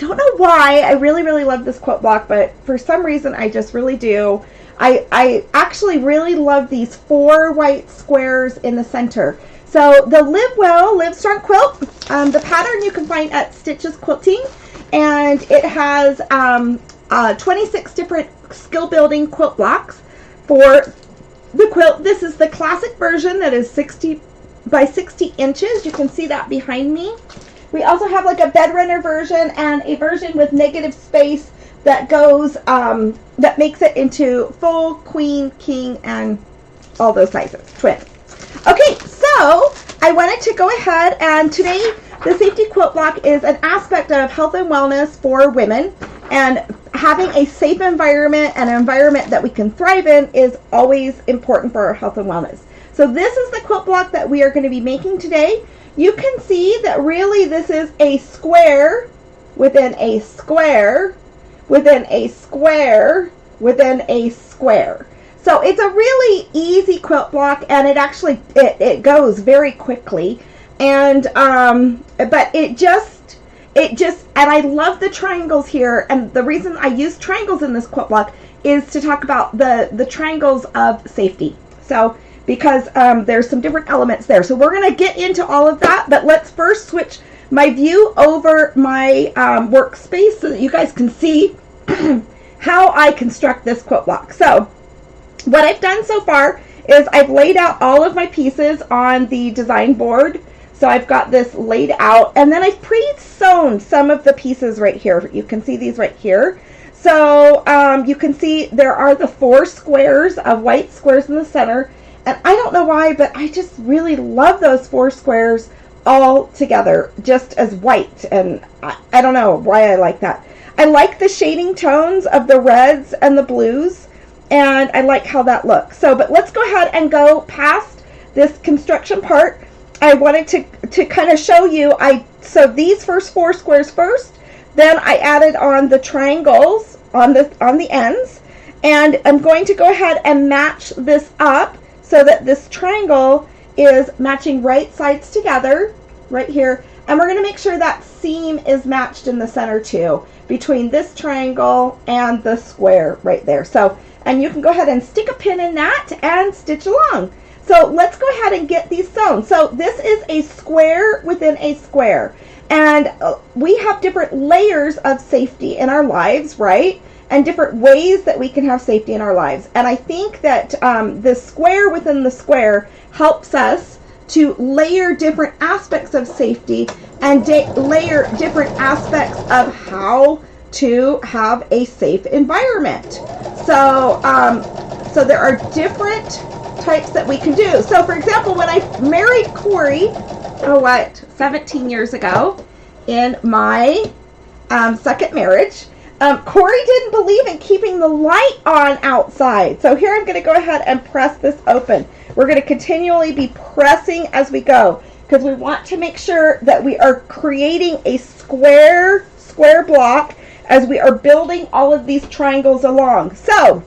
don't know why. I really, really love this quilt block, but for some reason I just really do. I actually really love these 4 white squares in the center. So the Live Well, Live Strong quilt, the pattern you can find at Stitches Quilting, and it has 26 different skill building quilt blocks for the quilt. This is the classic version that is 60 by 60 inches. You can see that behind me. We also have like a bed runner version and a version with negative space that goes, that makes it into full, queen, king, and all those sizes, twin. Okay, so I wanted to go ahead, and today the safety quilt block is an aspect of health and wellness for women, and having a safe environment and an environment that we can thrive in is always important for our health and wellness. So this is the quilt block that we are going to be making today. You can see that really this is a square within a square within a square within a square. So it's a really easy quilt block, and it actually it goes very quickly, and but it just and I love the triangles here, and the reason I use triangles in this quilt block is to talk about the triangles of safety. So because there's some different elements there. So we're going to get into all of that, but let's first switch my view over my workspace so that you guys can see how I construct this quilt block. So what I've done so far is I've laid out all of my pieces on the design board. So I've got this laid out, and then I've pre-sewn some of the pieces right here. You can see these right here. So you can see there are the 4 squares of white squares in the center. And I don't know why, but I just really love those 4 squares all together, just as white. And I don't know why I like that. I like the shading tones of the reds and the blues, and I like how that looks. So, but let's go ahead and go past this construction part. I wanted to kind of show you, so these first 4 squares first, then I added on the triangles on the ends, and I'm going to go ahead and match this up so that this triangle is matching right sides together right here, and we're going to make sure that seam is matched in the center too, between this triangle and the square right there. So, and you can go ahead and stick a pin in that and stitch along. So let's go ahead and get these sewn. So this is a square within a square, and we have different layers of safety in our lives, right? And different ways that we can have safety in our lives. And I think that the square within the square helps us to layer different aspects of safety and layer different aspects of how to have a safe environment. So, so there are different types that we can do. So for example, when I married Corey, 17 years ago in my second marriage, Corey didn't believe in keeping the light on outside. So here I'm going to go ahead and press this open. We're going to continually be pressing as we go, because we want to make sure that we are creating a square block as we are building all of these triangles along. So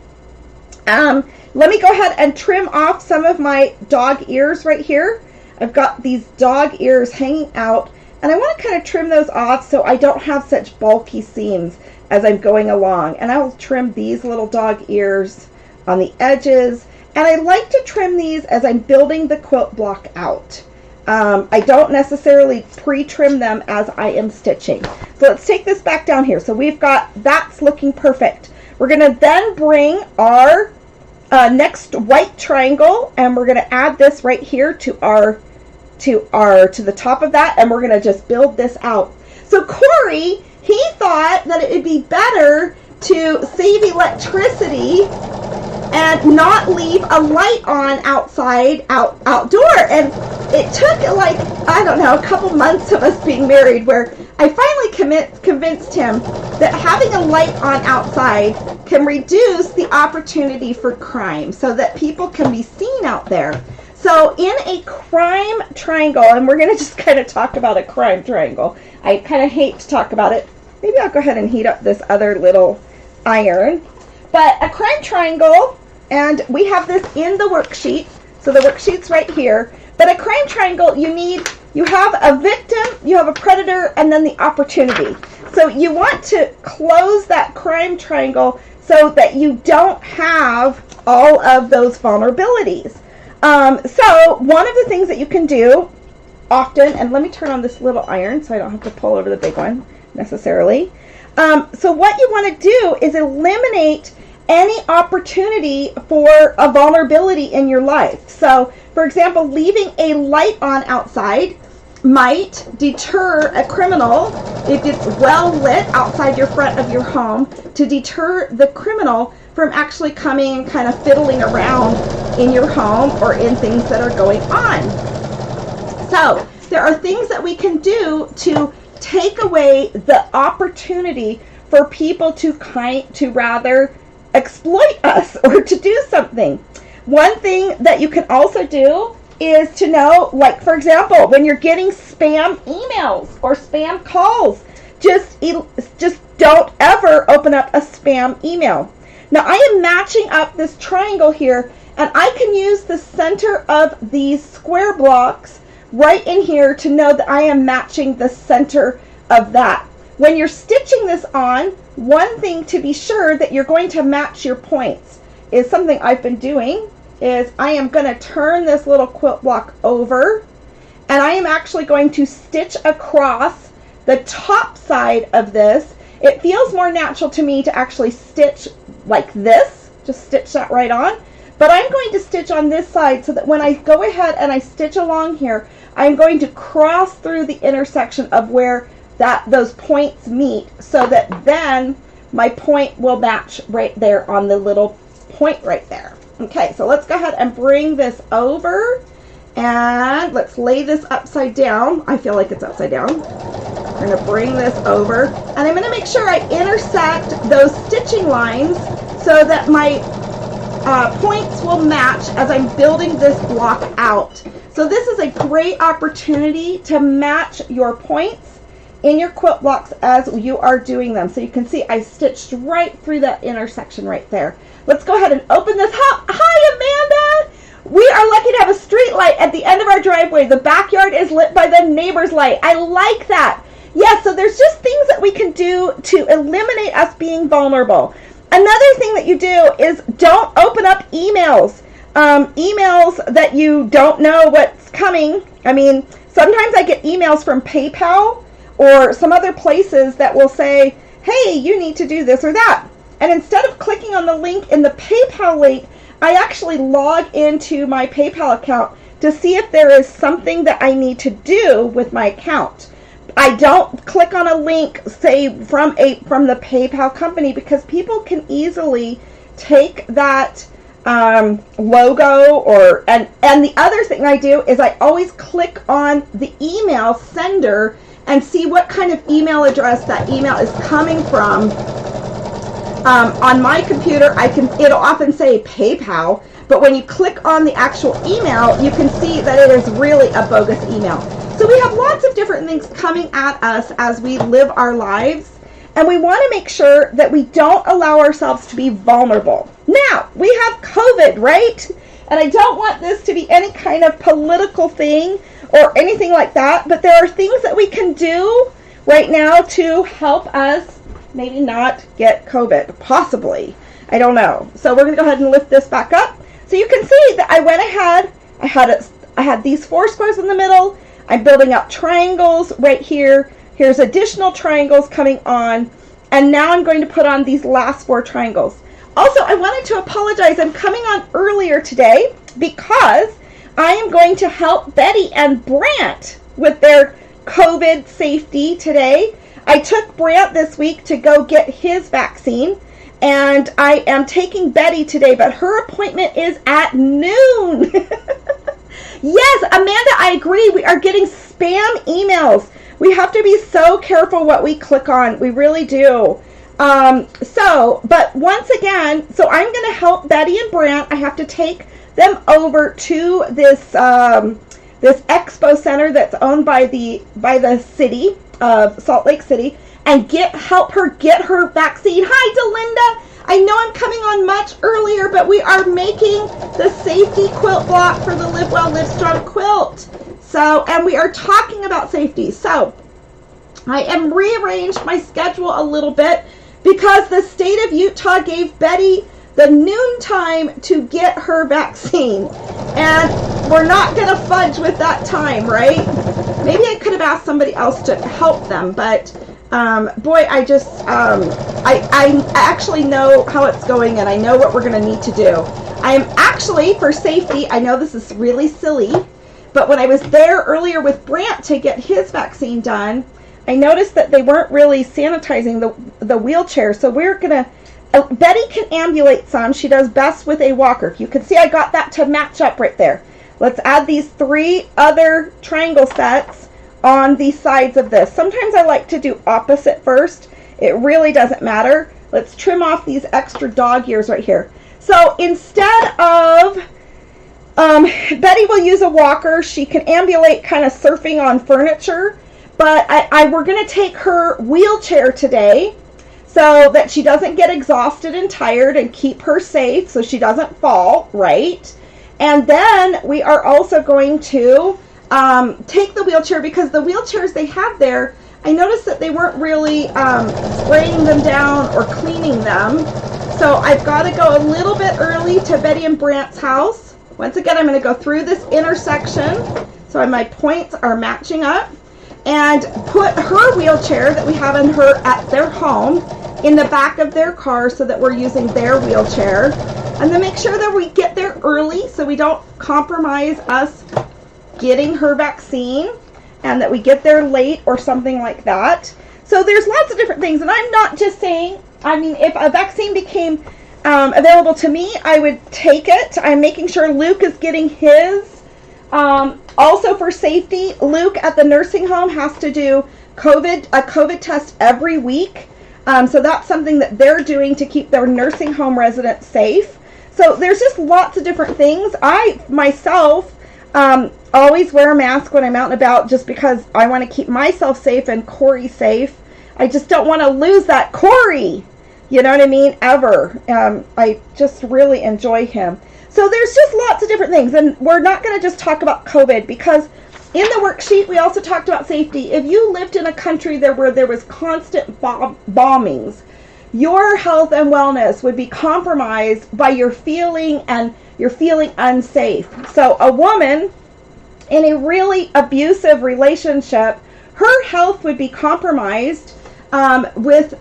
let me go ahead and trim off some of my dog ears right here. I've got these dog ears hanging out, and I want to kind of trim those off so I don't have such bulky seams as I'm going along. And I'll trim these little dog ears on the edges, and I like to trim these as I'm building the quilt block out. I don't necessarily pre-trim them as I am stitching. So let's take this back down here. So we've got, that's looking perfect. We're going to then bring our next white triangle, and we're going to add this right here to the top of that, and we're going to just build this out. So Corey, he thought that it would be better to save electricity and not leave a light on outdoor. And it took like, I don't know, a couple months of us being married where I finally convinced him that having a light on outside can reduce the opportunity for crime so that people can be seen out there. So in a crime triangle, and we're going to just kind of talk about a crime triangle. I kind of hate to talk about it. Maybe I'll go ahead and heat up this other little iron. But a crime triangle, and we have this in the worksheet. So the worksheet's right here. But a crime triangle, you need you have a victim, you have a predator, and then the opportunity. So you want to close that crime triangle so that you don't have all of those vulnerabilities. So one of the things that you can do often, and let me turn on this little iron so I don't have to pull over the big one necessarily. So what you want to do is eliminate any opportunity for a vulnerability in your life. So, for example, leaving a light on outside might deter a criminal if it's well lit outside your front of your home, to deter the criminal from actually coming and kind of fiddling around in your home or in things that are going on. So there are things that we can do to take away the opportunity for people to rather exploit us or to do something. One thing that you can also do is to know, like, for example, when you're getting spam emails or spam calls, just don't ever open up a spam email. Now, I am matching up this triangle here, and I can use the center of these square blocks right in here to know that I am matching the center of that. When you're stitching this on, one thing to be sure that you're going to match your points is something I've been doing is I am going to turn this little quilt block over, and I am actually going to stitch across the top side of this. It feels more natural to me to actually stitch like this, just stitch that right on, but I'm going to stitch on this side so that when I go ahead and I stitch along here, I'm going to cross through the intersection of where those points meet, so that then my point will match right there on the little point right there. Okay, so let's go ahead and bring this over, and let's lay this upside down. I feel like it's upside down. I'm going to bring this over, and I'm going to make sure I intersect those stitching lines so that my points will match as I'm building this block out. So this is a great opportunity to match your points in your quilt blocks as you are doing them. So you can see I stitched right through that intersection right there. Let's go ahead and open this up. Hi, Amanda! We are lucky to have a street light at the end of our driveway. The backyard is lit by the neighbor's light. I like that. Yes, so there's just things that we can do to eliminate us being vulnerable. Another thing that you do is don't open up emails. Emails that you don't know what's coming. I mean, sometimes I get emails from PayPal or some other places that will say, hey, you need to do this or that. And instead of clicking on the link in the PayPal link, I actually log into my PayPal account to see if there is something that I need to do with my account. I don't click on a link, say, from the PayPal company, because people can easily take that logo and the other thing I do is I always click on the email sender and see what kind of email address that email is coming from. On my computer, it'll often say PayPal, but when you click on the actual email, you can see that it is really a bogus email. So we have lots of different things coming at us as we live our lives, and we want to make sure that we don't allow ourselves to be vulnerable. Now, we have COVID, right? And I don't want this to be any kind of political thing or anything like that, but there are things that we can do right now to help us maybe not get COVID, possibly. I don't know. So we're going to go ahead and lift this back up. So you can see that I went ahead, I had these 4 squares in the middle. I'm building up triangles right here. Here's additional triangles coming on. And now I'm going to put on these last 4 triangles. Also, I wanted to apologize. I'm coming on earlier today because I am going to help Betty and Brant with their COVID safety today. I took Brant this week to go get his vaccine, and I am taking Betty today, but her appointment is at noon. Yes, Amanda, I agree. We are getting spam emails. We have to be so careful what we click on. We really do. But once again, so I'm going to help Betty and Brant. I have to take them over to this this expo center that's owned by the city of Salt Lake City, and help her get her vaccine. Hi, Delinda. I know I'm coming on much earlier, but we are making the safety quilt block for the Live Well, Live Strong quilt. So, and we are talking about safety. So I am rearranged my schedule a little bit because the state of Utah gave Betty the noon time to get her vaccine. And we're not going to fudge with that time, right? Maybe I could have asked somebody else to help them, but boy, I actually know how it's going, and I know what we're going to need to do. I am actually, for safety, I know this is really silly, but when I was there earlier with Brant to get his vaccine done, I noticed that they weren't really sanitizing the wheelchair. So we're going to, Betty can ambulate some. She does best with a walker. You can see I got that to match up right there. Let's add these 3 other triangle sets on the sides of this. Sometimes I like to do opposite first. It really doesn't matter. Let's trim off these extra dog ears right here. So instead of, Betty will use a walker. She can ambulate kind of surfing on furniture, but we're going to take her wheelchair today so that she doesn't get exhausted and tired, and keep her safe so she doesn't fall, right? And then we are also going to take the wheelchair, because the wheelchairs they have there, I noticed that they weren't really spraying them down or cleaning them. So I've got to go a little bit early to Betty and Brant's house. Once again, I'm going to go through this intersection so my points are matching up, and put her wheelchair that we have in her at their home in the back of their car so that we're using their wheelchair. And then make sure that we get there early so we don't compromise us getting her vaccine, and that we get there late or something like that. So there's lots of different things, and I'm not just saying, I mean, if a vaccine became available to me, I would take it. I'm making sure Luke is getting his. Also for safety, Luke at the nursing home has to do a COVID test every week. So that's something that they're doing to keep their nursing home residents safe. So there's just lots of different things. I myself always wear a mask when I'm out and about, just because I want to keep myself safe and Corey safe. I just don't want to lose that Corey. You know what I mean? Ever. I just really enjoy him. So there's just lots of different things. And we're not going to just talk about COVID, because in the worksheet, we also talked about safety. If you lived in a country where there was constant bombings, your health and wellness would be compromised by your feeling unsafe. So a woman in a really abusive relationship, her health would be compromised with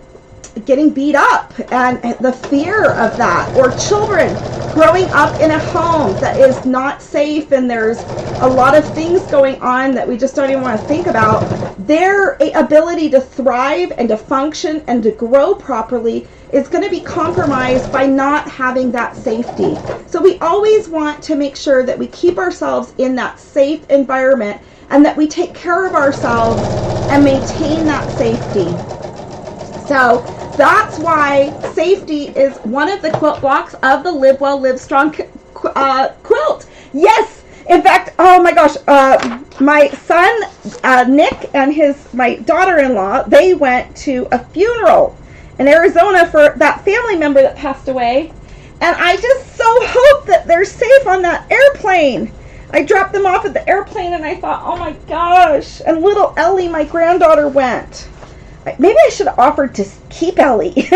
getting beat up and the fear of that, or children growing up in a home that is not safe and there's a lot of things going on that we just don't even want to think about. Their ability to thrive and to function and to grow properly is going to be compromised by not having that safety. So we always want to make sure that we keep ourselves in that safe environment, and that we take care of ourselves and maintain that safety. So that's why safety is one of the quilt blocks of the Live Well, Live Strong quilt. Yes! In fact, oh my gosh, my son, Nick, and my daughter-in-law, they went to a funeral in Arizona for that family member that passed away. And I just so hope that they're safe on that airplane. I dropped them off at the airplane, and I thought, oh my gosh. And little Ellie, my granddaughter, went. Maybe I should have offered to keep Ellie.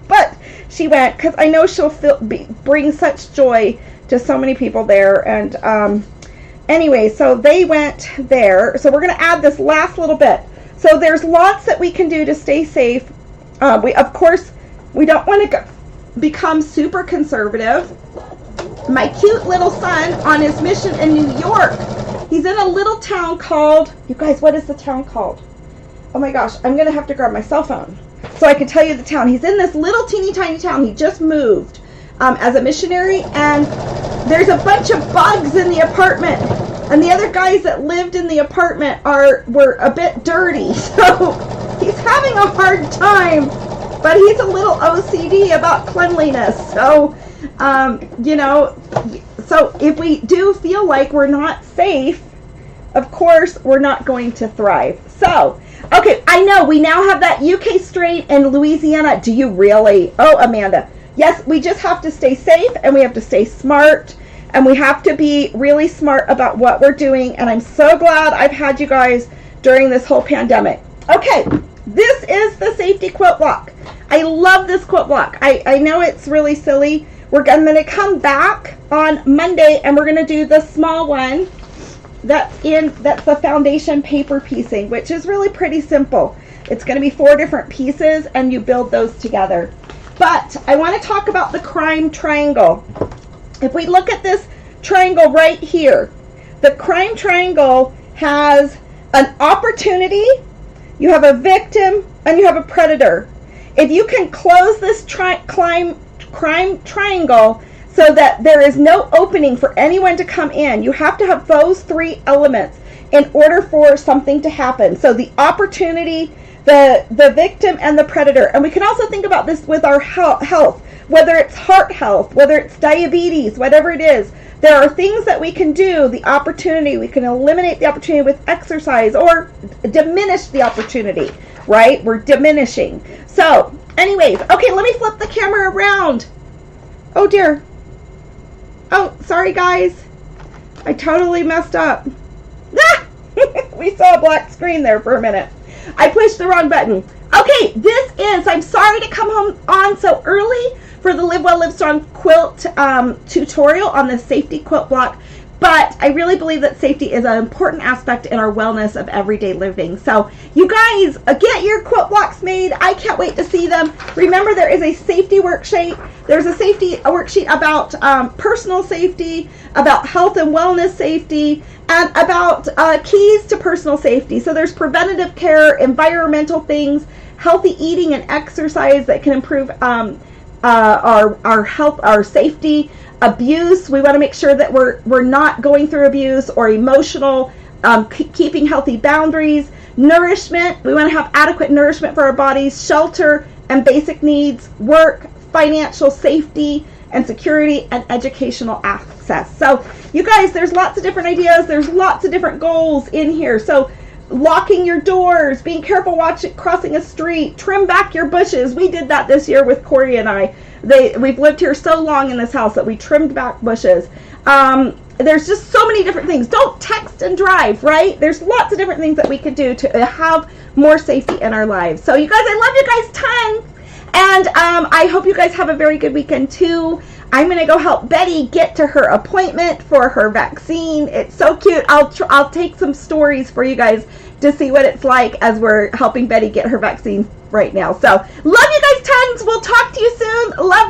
But she went, because I know she'll bring such joy to so many people there. And anyway, so they went there. So we're going to add this last little bit. So there's lots that we can do to stay safe. Of course, we don't want to become super conservative. My cute little son on his mission in New York, he's in a little town called, you guys, what is the town called? Oh my gosh, I'm going to have to grab my cell phone so I can tell you the town. He's in this little teeny tiny town. He just moved as a missionary, and there's a bunch of bugs in the apartment, and the other guys that lived in the apartment were a bit dirty, so he's having a hard time, but he's a little OCD about cleanliness. So so if we do feel like we're not safe, of course we're not going to thrive. So okay, I know we now have that UK strain in Louisiana. Do you really? Oh, Amanda. Yes, we just have to stay safe, and we have to stay smart. and we have to be really smart about what we're doing, and I'm so glad I've had you guys during this whole pandemic. Okay, this is the safety quilt block. I love this quilt block. I know it's really silly. I'm going to come back on Monday, and we're going to do the small one that's the foundation paper piecing, which is really pretty simple. It's going to be 4 different pieces, and you build those together. But I want to talk about the crime triangle. If we look at this triangle right here, the crime triangle has an opportunity, you have a victim, and you have a predator. If you can close this crime triangle so that there is no opening for anyone to come in, you have to have those 3 elements in order for something to happen. So the opportunity, the victim, and the predator. And we can also think about this with our health, whether it's heart health, whether it's diabetes, whatever it is. There are things that we can do, the opportunity, we can eliminate the opportunity with exercise or diminish the opportunity, right? We're diminishing. So anyways, okay, let me flip the camera around. Oh dear. Oh, sorry guys. I totally messed up. Ah! We saw a black screen there for a minute. I pushed the wrong button. Okay, I'm sorry to come home on so early for the Live Well, Live Strong quilt tutorial on the safety quilt block, but I really believe that safety is an important aspect in our wellness of everyday living. So you guys, get your quilt blocks made. I can't wait to see them. Remember, there is a safety worksheet. There's a safety worksheet about personal safety, about health and wellness safety, and about keys to personal safety. So there's preventative care, environmental things, healthy eating and exercise that can improve our health, our safety. Abuse, we want to make sure that we're not going through abuse or emotional, keeping healthy boundaries. Nourishment, we want to have adequate nourishment for our bodies. Shelter and basic needs. Work, financial safety and security, and educational access. So you guys, there's lots of different ideas. There's lots of different goals in here. So locking your doors, being careful crossing a street, trim back your bushes. We did that this year with Corey and I. We've lived here so long in this house that we trimmed back bushes. There's just so many different things. Don't text and drive, right? There's lots of different things that we could do to have more safety in our lives. So you guys, I love you guys tons. And I hope you guys have a very good weekend too. I'm going to go help Betty get to her appointment for her vaccine. It's so cute. I'll take some stories for you guys to see what it's like as we're helping Betty get her vaccine right now. So love you guys tons. We'll talk to you soon. Love you.